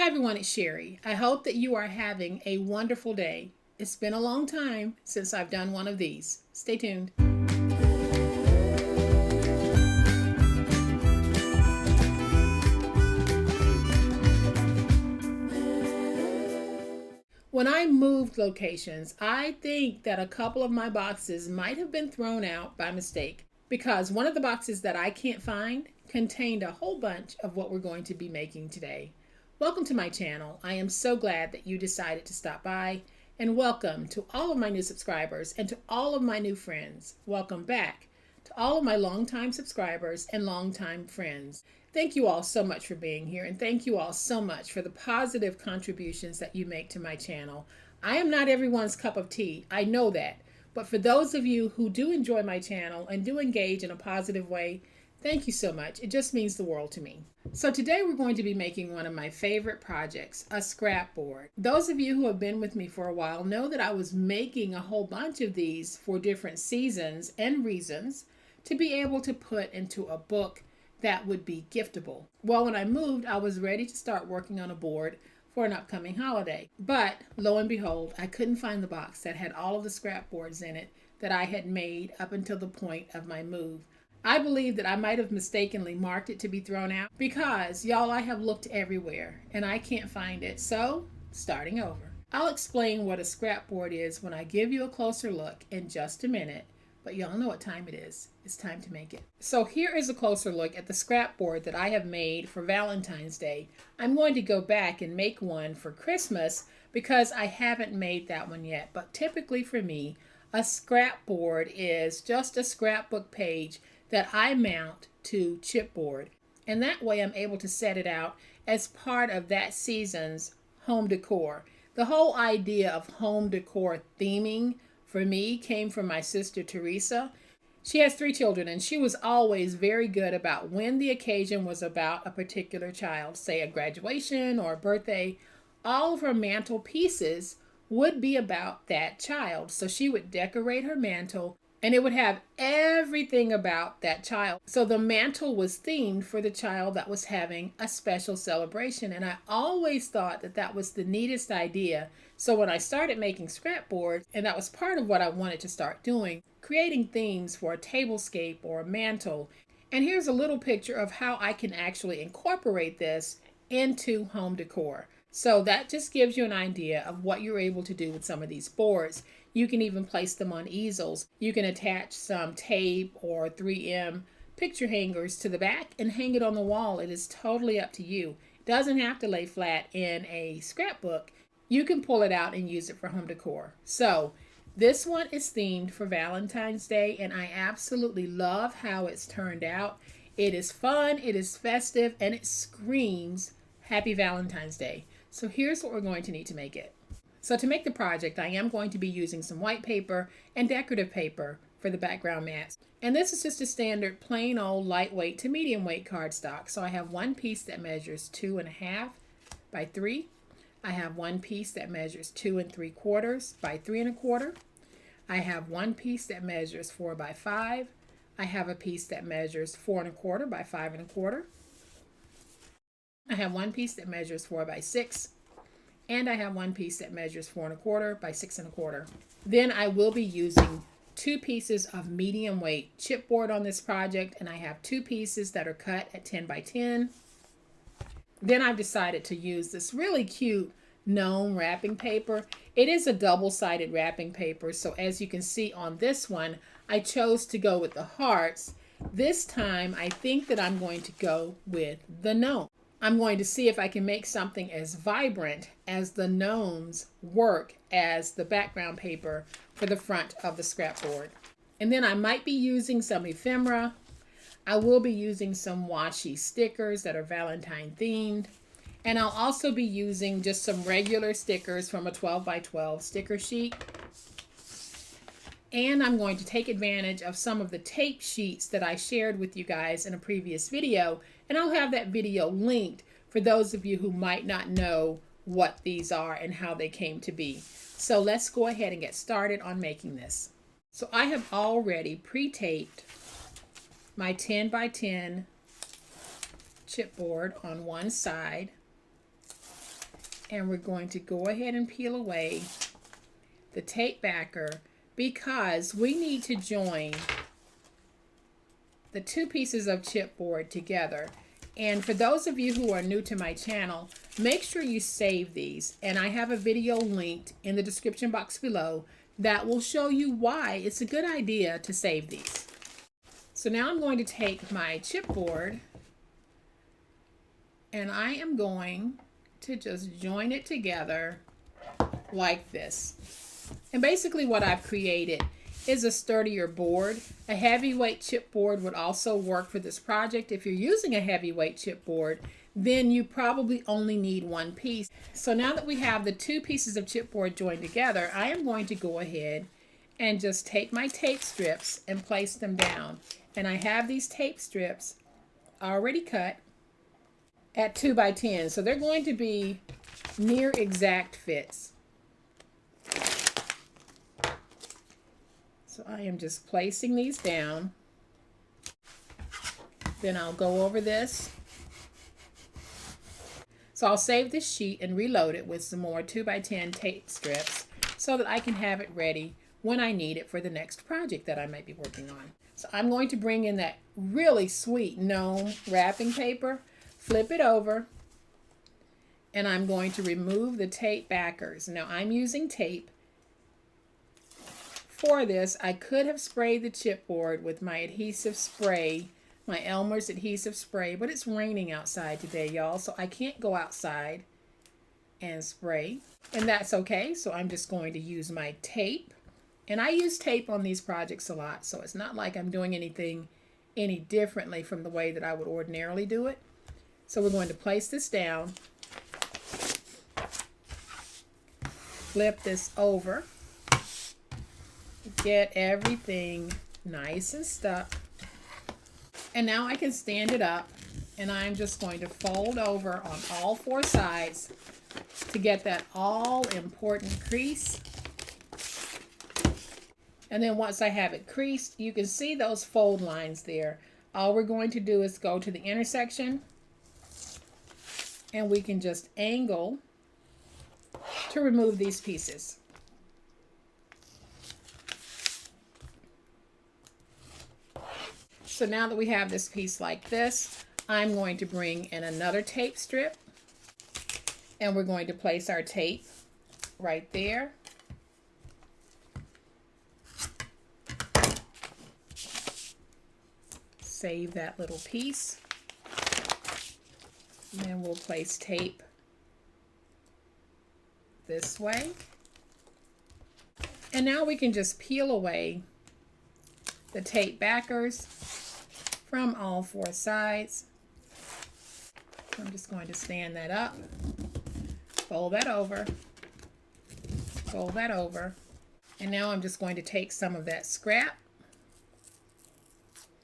Hi everyone, it's Sherry. I hope that you are having a wonderful day. It's been a long time since I've done one of these. Stay tuned. When I moved locations, I think that a couple of my boxes might have been thrown out by mistake because one of the boxes that I can't find contained a whole bunch of what we're going to be making today. Welcome to my channel. I am so glad that you decided to stop by, and welcome to all of my new subscribers and to all of my new friends. Welcome back to all of my longtime subscribers and longtime friends. Thank you all so much for being here, and thank you all so much for the positive contributions that you make to my channel. I am not everyone's cup of tea, I know that, but for those of you who do enjoy my channel and do engage in a positive way, thank you so much. It just means the world to me. So today we're going to be making one of my favorite projects, a scrap board. Those of you who have been with me for a while know that I was making a whole bunch of these for different seasons and reasons to be able to put into a book that would be giftable. Well, when I moved, I was ready to start working on a board for an upcoming holiday. But lo and behold, I couldn't find the box that had all of the scrap boards in it that I had made up until the point of my move. I believe that I might have mistakenly marked it to be thrown out because, y'all, I have looked everywhere and I can't find it. So, starting over. I'll explain what a scrap board is when I give you a closer look in just a minute. But y'all know what time it is. It's time to make it. So here is a closer look at the scrap board that I have made for Valentine's Day. I'm going to go back and make one for Christmas because I haven't made that one yet. But typically for me, a scrap board is just a scrapbook page that I mount to chipboard. And that way I'm able to set it out as part of that season's home decor. The whole idea of home decor theming for me came from my sister Teresa. She has 3 children, and she was always very good about when the occasion was about a particular child, say a graduation or a birthday. All of her mantle pieces would be about that child. So she would decorate her mantle and it would have everything about that child. So the mantle was themed for the child that was having a special celebration. And I always thought that that was the neatest idea. So when I started making scrap boards, and that was part of what I wanted to start doing, creating themes for a tablescape or a mantle. And here's a little picture of how I can actually incorporate this into home decor. So that just gives you an idea of what you're able to do with some of these boards. You can even place them on easels. You can attach some tape or 3M picture hangers to the back and hang it on the wall. It is totally up to you. It doesn't have to lay flat in a scrapbook. You can pull it out and use it for home decor. So this one is themed for Valentine's Day, and I absolutely love how it's turned out. It is fun, it is festive, and it screams Happy Valentine's Day. So here's what we're going to need to make it. So to make the project, I am going to be using some white paper and decorative paper for the background mats. And this is just a standard plain old lightweight to medium weight cardstock. So I have one piece that measures 2.5 by 3. I have one piece that measures 2 3/4 by 3 1/4. I have one piece that measures 4 by 5. I have a piece that measures 4 1/4 by 5 1/4. I have one piece that measures 4 by 6. And I have one piece that measures 4 1/4 by 6 1/4. Then I will be using 2 pieces of medium weight chipboard on this project, and I have 2 pieces that are cut at 10 by 10. Then I've decided to use this really cute gnome wrapping paper. It is a double-sided wrapping paper, so as you can see on this one, I chose to go with the hearts. This time I think that I'm going to go with the gnome. I'm going to see if I can make something as vibrant as the gnomes work as the background paper for the front of the scrap board. And then I might be using some ephemera. I will be using some washi stickers that are Valentine themed. And I'll also be using just some regular stickers from a 12 by 12 sticker sheet. And I'm going to take advantage of some of the tape sheets that I shared with you guys in a previous video. And I'll have that video linked for those of you who might not know what these are and how they came to be. So let's go ahead and get started on making this. So I have already pre-taped my 10 by 10 chipboard on one side. And we're going to go ahead and peel away the tape backer because we need to join the two pieces of chipboard together. And for those of you who are new to my channel, make sure you save these. And I have a video linked in the description box below that will show you why it's a good idea to save these. So now I'm going to take my chipboard and I am going to just join it together like this. And basically what I've created is a sturdier board. A heavyweight chipboard would also work for this project. If you're using a heavyweight chipboard, then you probably only need one piece. So now that we have the two pieces of chipboard joined together, I am going to go ahead and just take my tape strips and place them down. And I have these tape strips already cut at 2 by 10. So they're going to be near exact fits. So I am just placing these down. Then I'll go over this. So I'll save this sheet and reload it with some more 2 by 10 tape strips so that I can have it ready when I need it for the next project that I might be working on. So I'm going to bring in that really sweet gnome wrapping paper, flip it over, and I'm going to remove the tape backers. Now I'm using tape. For this, I could have sprayed the chipboard with my adhesive spray, my Elmer's adhesive spray, but it's raining outside today, y'all, so I can't go outside and spray, and that's okay. So I'm just going to use my tape, and I use tape on these projects a lot, so it's not like I'm doing anything any differently from the way that I would ordinarily do it. So we're going to place this down, flip this over, get everything nice and stuck. And now I can stand it up, and I'm just going to fold over on all 4 sides to get that all important crease. And then once I have it creased, you can see those fold lines there. All we're going to do is go to the intersection, and we can just angle to remove these pieces. So now that we have this piece like this, I'm going to bring in another tape strip, and we're going to place our tape right there. Save that little piece. And then we'll place tape this way. And now we can just peel away the tape backers from all 4 sides. I'm just going to stand that up, fold that over, and now I'm just going to take some of that scrap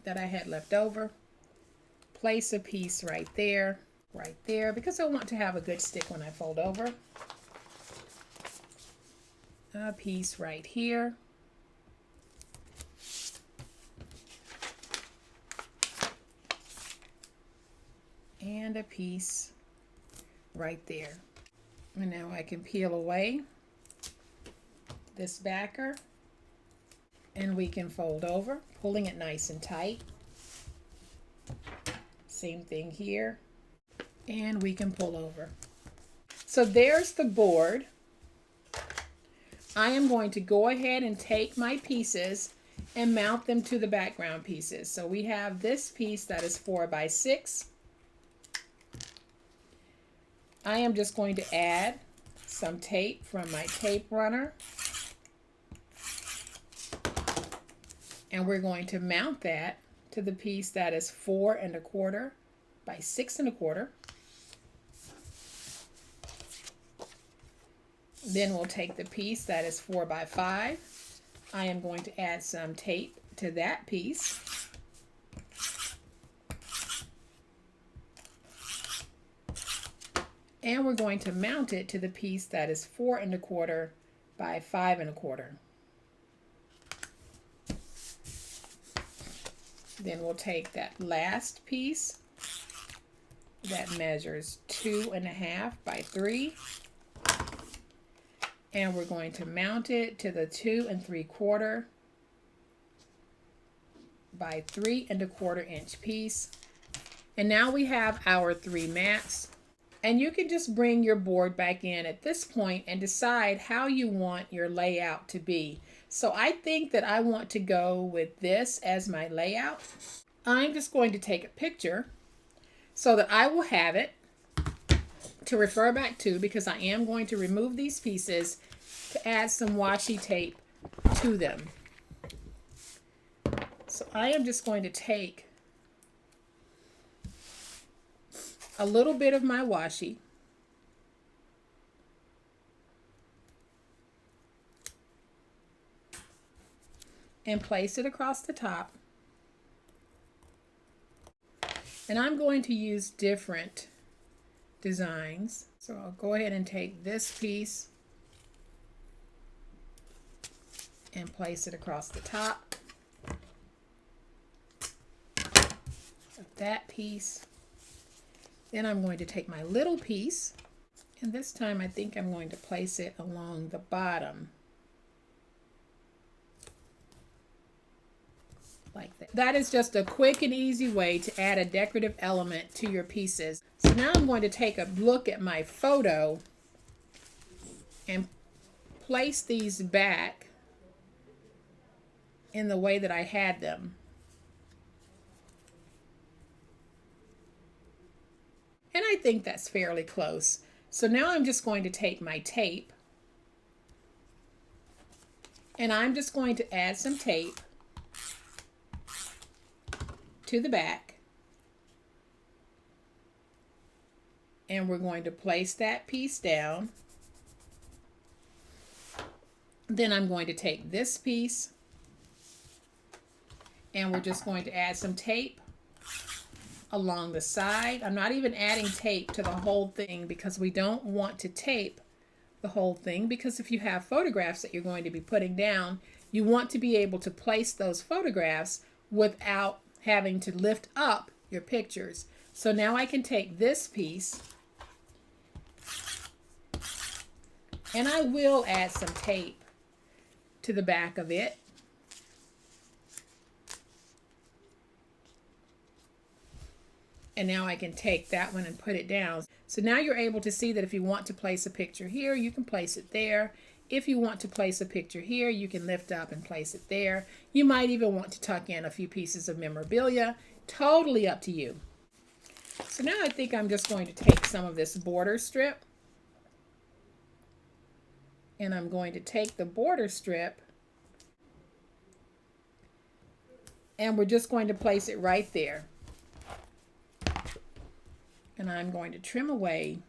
that I had left over, place a piece right there, because I want to have a good stick when I fold over. A piece right here. And a piece right there. And now I can peel away this backer, and we can fold over, pulling it nice and tight. Same thing here, and we can pull over. So there's the board. I am going to go ahead and take my pieces and mount them to the background pieces. So we have this piece that is 4 by 6. I am just going to add some tape from my tape runner, and we're going to mount that to the piece that is 4 1/4 by 6 1/4. Then we'll take the piece that is 4 by 5. I am going to add some tape to that piece. And we're going to mount it to the piece that is 4 1/4 by 5 1/4. Then we'll take that last piece that measures 2 1/2 by 3, And we're going to mount it to the 2 3/4 by 3 1/4 inch piece. And now we have our 3 mats. And you can just bring your board back in at this point and decide how you want your layout to be. So I think that I want to go with this as my layout. I'm just going to take a picture so that I will have it to refer back to, because I am going to remove these pieces to add some washi tape to them. So I am just going to take a little bit of my washi and place it across the top. And I'm going to use different designs. So I'll go ahead and take this piece and place it across the top of that piece. Then I'm going to take my little piece, and this time I think I'm going to place it along the bottom. Like that. That is just a quick and easy way to add a decorative element to your pieces. So now I'm going to take a look at my photo and place these back in the way that I had them. And I think that's fairly close. So now I'm just going to take my tape and I'm just going to add some tape to the back. And we're going to place that piece down. Then I'm going to take this piece and we're just going to add some tape along the side. I'm not even adding tape to the whole thing because we don't want to tape the whole thing, because if you have photographs that you're going to be putting down, you want to be able to place those photographs without having to lift up your pictures. So now I can take this piece and I will add some tape to the back of it. And now I can take that one and put it down. So now you're able to see that if you want to place a picture here, you can place it there. If you want to place a picture here, you can lift up and place it there. You might even want to tuck in a few pieces of memorabilia. Totally up to you. So now I think I'm just going to take some of this border strip. And I'm going to take the border strip and we're just going to place it right there. And I'm going to trim away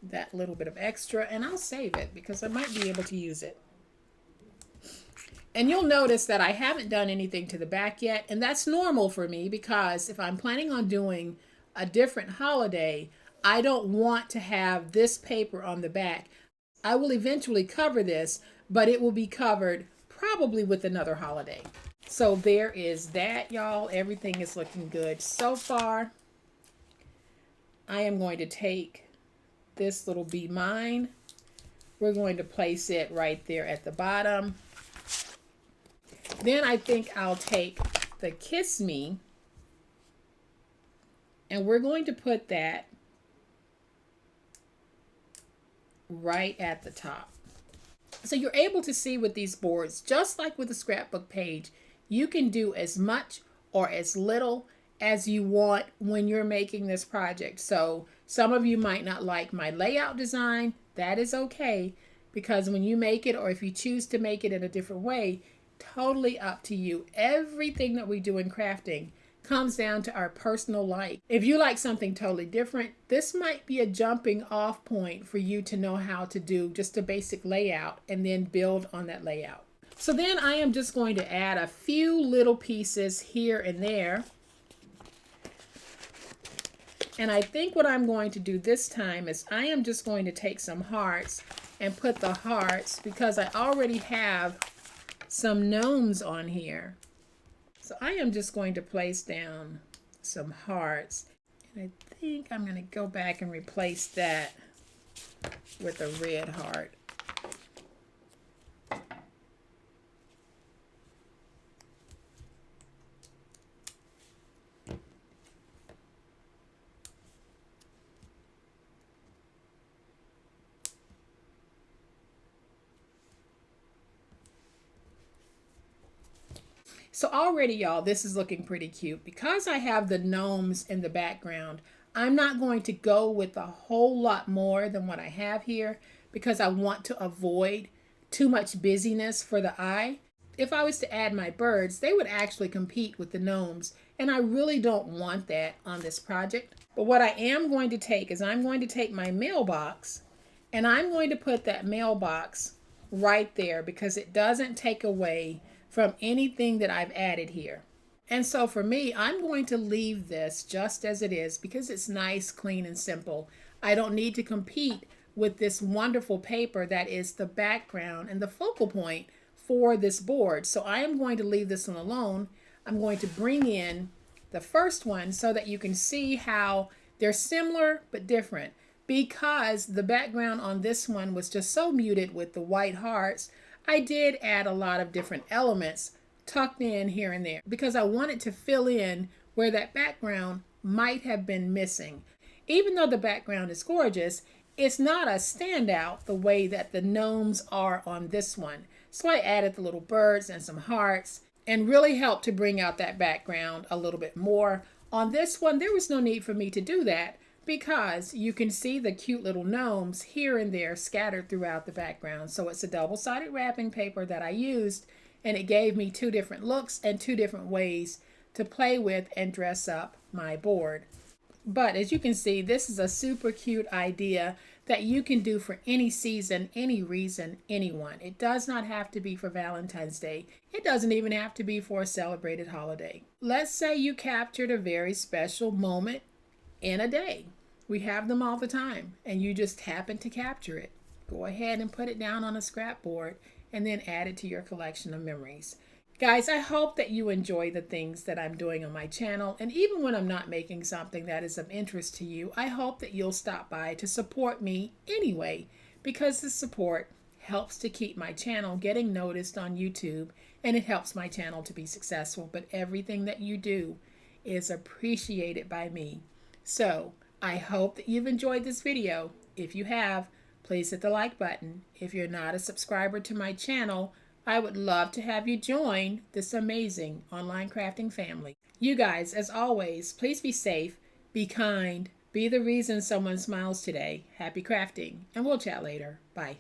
that little bit of extra, and I'll save it because I might be able to use it. And you'll notice that I haven't done anything to the back yet, and that's normal for me because if I'm planning on doing a different holiday, I don't want to have this paper on the back. I will eventually cover this, but it will be covered probably with another holiday. So there is that, y'all. Everything is looking good so far. I am going to take this little Be Mine. We're going to place it right there at the bottom. Then I think I'll take the Kiss Me and we're going to put that right at the top. So you're able to see with these boards, just like with the scrapbook page, you can do as much or as little as you want when you're making this project. So some of you might not like my layout design. That is okay, because when you make it, or if you choose to make it in a different way, totally up to you. Everything that we do in crafting comes down to our personal like. If you like something totally different, this might be a jumping off point for you to know how to do just a basic layout and then build on that layout. So then I am just going to add a few little pieces here and there. And I think what I'm going to do this time is I am just going to take some hearts and put the hearts, because I already have some gnomes on here. So I am just going to place down some hearts. And I think I'm going to go back and replace that with a red heart. So already, y'all, this is looking pretty cute. Because I have the gnomes in the background, I'm not going to go with a whole lot more than what I have here because I want to avoid too much busyness for the eye. If I was to add my birds, they would actually compete with the gnomes, and I really don't want that on this project. But what I am going to take is I'm going to take my mailbox and I'm going to put that mailbox right there because it doesn't take away from anything that I've added here. And so for me, I'm going to leave this just as it is because it's nice, clean, and simple. I don't need to compete with this wonderful paper that is the background and the focal point for this board. So I am going to leave this one alone. I'm going to bring in the first one so that you can see how they're similar but different. Because the background on this one was just so muted with the white hearts, I did add a lot of different elements tucked in here and there because I wanted to fill in where that background might have been missing. Even though the background is gorgeous, it's not a standout the way that the gnomes are on this one. So I added the little birds and some hearts and really helped to bring out that background a little bit more. On this one, there was no need for me to do that because you can see the cute little gnomes here and there scattered throughout the background. So it's a double-sided wrapping paper that I used, and it gave me two different looks and two different ways to play with and dress up my board. But as you can see, this is a super cute idea that you can do for any season, any reason, anyone. It does not have to be for Valentine's Day. It doesn't even have to be for a celebrated holiday. Let's say you captured a very special moment in a day. We have them all the time, and you just happen to capture it. Go ahead and put it down on a scrapboard and then add it to your collection of memories. Guys, I hope that you enjoy the things that I'm doing on my channel, and even when I'm not making something that is of interest to you, I hope that you'll stop by to support me anyway, because the support helps to keep my channel getting noticed on YouTube, and it helps my channel to be successful. But everything that you do is appreciated by me. So I hope that you've enjoyed this video. If you have, please hit the like button. If you're not a subscriber to my channel, I would love to have you join this amazing online crafting family. You guys, as always, please be safe, be kind, be the reason someone smiles today. Happy crafting, and we'll chat later. Bye.